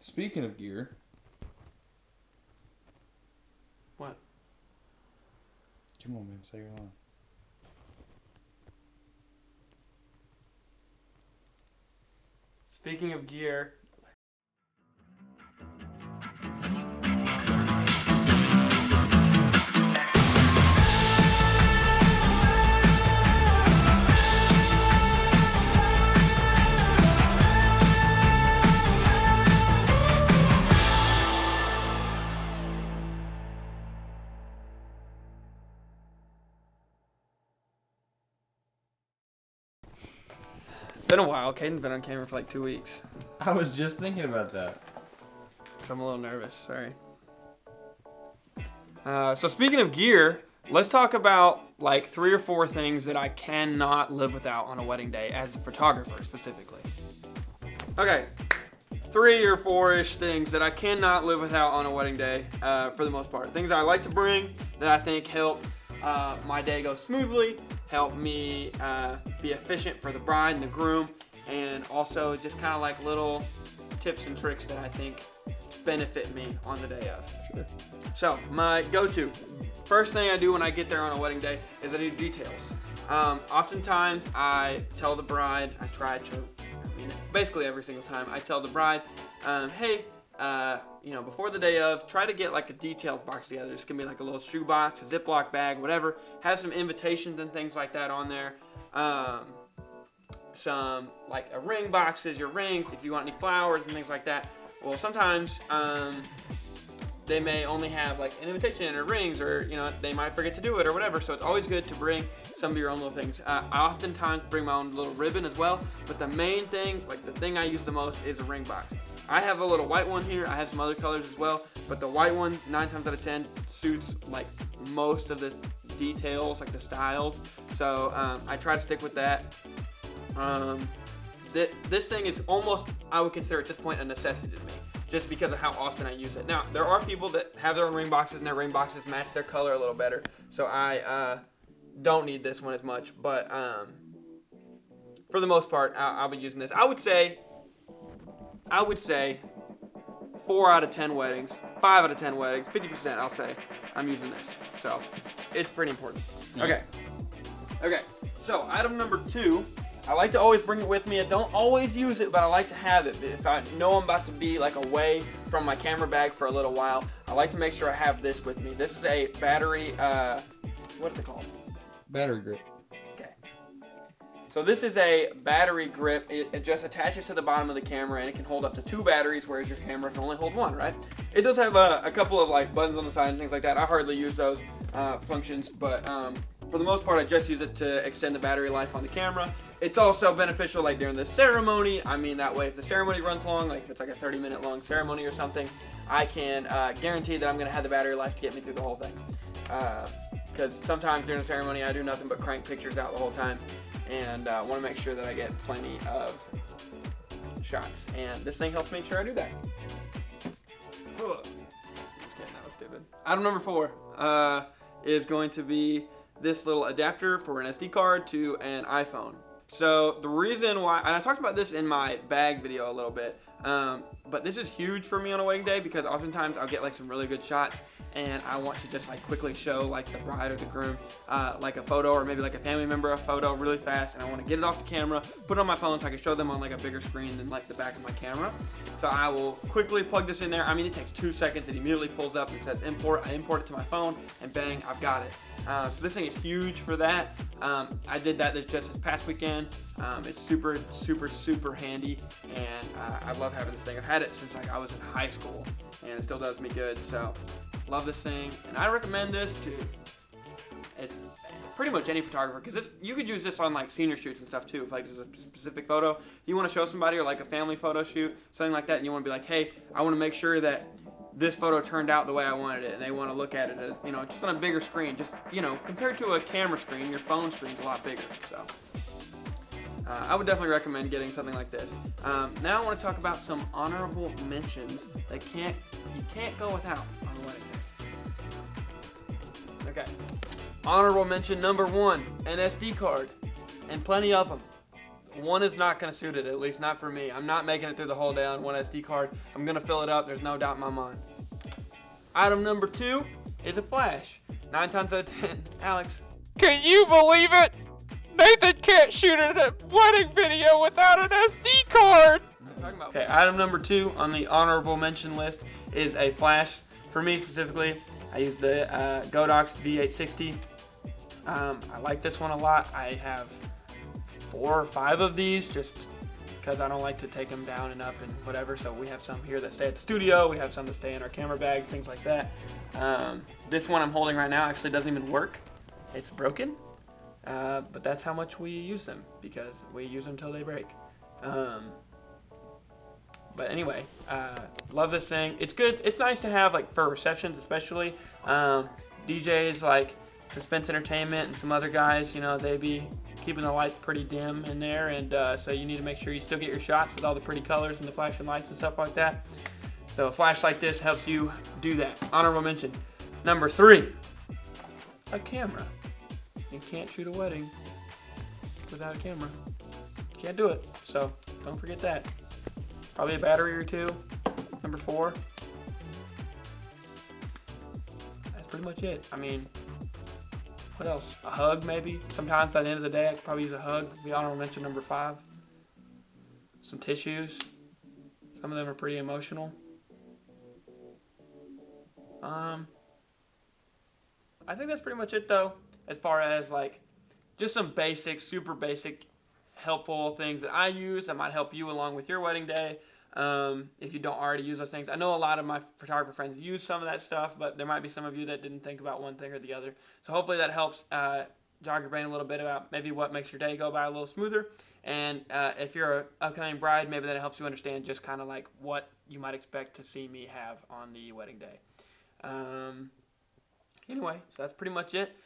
Speaking of gear. What? Come on, man. Say your line. Speaking of gear. It's been a while. Caden's been on camera for like 2 weeks. I was just thinking about that. So I'm a little nervous. Sorry. So speaking of gear, let's talk about like 3 or 4 things that I cannot live without on a wedding day as a photographer specifically. Okay. 3 or 4-ish things that I cannot live without on a wedding day for the most part. Things I like to bring that I think help my day go smoothly, help me be efficient for the bride and the groom, and also just kind of like little tips and tricks that I think benefit me on the day of. Sure. So my go-to, first thing I do when I get there on a wedding day is I do details. Oftentimes I tell the bride, basically every single time I tell the bride, hey, before the day of, try to get like a details box together. It's gonna be like a little shoe box, a Ziploc bag, whatever. Have some invitations and things like that on there. Some like a ring boxes, your rings, if you want any flowers and things like that. Well, sometimes they may only have like an invitation or rings, or they might forget to do it or whatever. So it's always good to bring some of your own little things. I oftentimes bring my own little ribbon as well. But the main thing, like the thing I use the most, is a ring box. I have a little white one here. I have some other colors as well, but the white one 9 times out of 10 suits like most of the details, like the styles. So I try to stick with that. This thing is almost, I would consider at this point, a necessity to me, just because of how often I use it. Now, there are people that have their own ring boxes, and their ring boxes match their color a little better, so I don't need this one as much, but for the most part, I'll be using this. I would say 4 out of 10 weddings, 5 out of 10 weddings, 50% I'll say I'm using this. So it's pretty important. Yeah. Okay, so item number 2, I like to always bring it with me. I don't always use it, but I like to have it. If I know I'm about to be like away from my camera bag for a little while, I like to make sure I have this with me. This is a battery, what is it called? Battery grip. Okay. So this is a battery grip. It just attaches to the bottom of the camera, and it can hold up to 2 batteries, whereas your camera can only hold 1, right? It does have a couple of like buttons on the side and things like that. I hardly use those functions, but for the most part, I just use it to extend the battery life on the camera. It's also beneficial like during the ceremony. I mean, that way if the ceremony runs long, like if it's like a 30-minute long ceremony or something, I can guarantee that I'm going to have the battery life to get me through the whole thing. Because sometimes during a ceremony, I do nothing but crank pictures out the whole time, and want to make sure that I get plenty of shots. And this thing helps make sure I do that. Ugh. Just kidding, that was stupid. Item number 4 is going to be this little adapter for an SD card to an iPhone. So the reason why, and I talked about this in my bag video a little bit, but this is huge for me on a wedding day because oftentimes I'll get like some really good shots, and I want to just like quickly show like the bride or the groom like a photo, or maybe like a family member a photo really fast, and I want to get it off the camera, put it on my phone so I can show them on like a bigger screen than like the back of my camera. So I will quickly plug this in there. I mean, it takes 2 seconds. It immediately pulls up and says import. I import it to my phone, and bang, I've got it. So this thing is huge for that. I did that just this past weekend. It's super, super, super handy, and I love having this thing. I've had it since like I was in high school, and it still does me good. So love this thing, and I recommend this to it's pretty much any photographer, because you could use this on like senior shoots and stuff too. If like there's a specific photo you want to show somebody, or like a family photo shoot, something like that, and you want to be like, hey, I want to make sure that this photo turned out the way I wanted it, and they want to look at it as, just on a bigger screen. Just, compared to a camera screen, your phone screen's a lot bigger. So I would definitely recommend getting something like this. Now I want to talk about some honorable mentions that you can't go without on a wedding day. Okay. Honorable mention number 1, an SD card, and plenty of them. one is not going to suit it, at least not for me. I'm not making it through the whole day on one SD card. I'm going to fill it up. There's no doubt in my mind. Item number 2 is a flash. 9 times out of 10. Alex. Can you believe it? Nathan can't shoot a wedding video without an SD card. Okay, item number 2 on the honorable mention list is a flash. For me specifically, I use the Godox V860. I like this one a lot. I have 4 or 5 of these just because I don't like to take them down and up and whatever. So we have some here that stay at the studio. We have some that stay in our camera bags, things like that. This one I'm holding right now actually doesn't even work. It's broken. But that's how much we use them because we use them till they break. But anyway, love this thing. It's good. It's nice to have like for receptions, especially DJs like Suspense Entertainment and some other guys. You know, they be keeping the lights pretty dim in there, and so you need to make sure you still get your shots with all the pretty colors and the flashing lights and stuff like that. So a flash like this helps you do that. Honorable mention. Number 3, a camera. You can't shoot a wedding without a camera. You can't do it. So don't forget that. Probably a battery or 2. Number 4. That's pretty much it. I mean, what else? A hug maybe. Sometimes by the end of the day I could probably use a hug. The honorable mention number 5. Some tissues. Some of them are pretty emotional. I think that's pretty much it though, as far as like just some basic, super basic, helpful things that I use that might help you along with your wedding day. If you don't already use those things. I know a lot of my photographer friends use some of that stuff, but there might be some of you that didn't think about one thing or the other. So hopefully that helps jog your brain a little bit about maybe what makes your day go by a little smoother. And if you're an upcoming bride, maybe that helps you understand just kind of like what you might expect to see me have on the wedding day. Anyway, so that's pretty much it.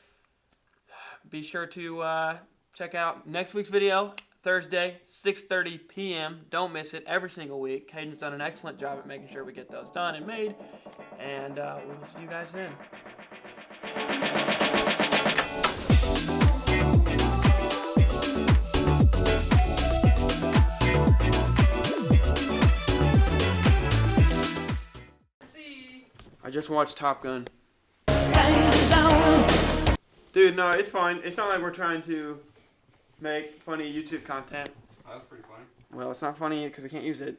Be sure to check out next week's video, Thursday, 6:30 p.m. Don't miss it every single week. Hayden's done an excellent job at making sure we get those done and made. And we will see you guys then. I just watched Top Gun. Dude, no, it's fine. It's not like we're trying to make funny YouTube content. That's pretty funny. Well, it's not funny because we can't use it.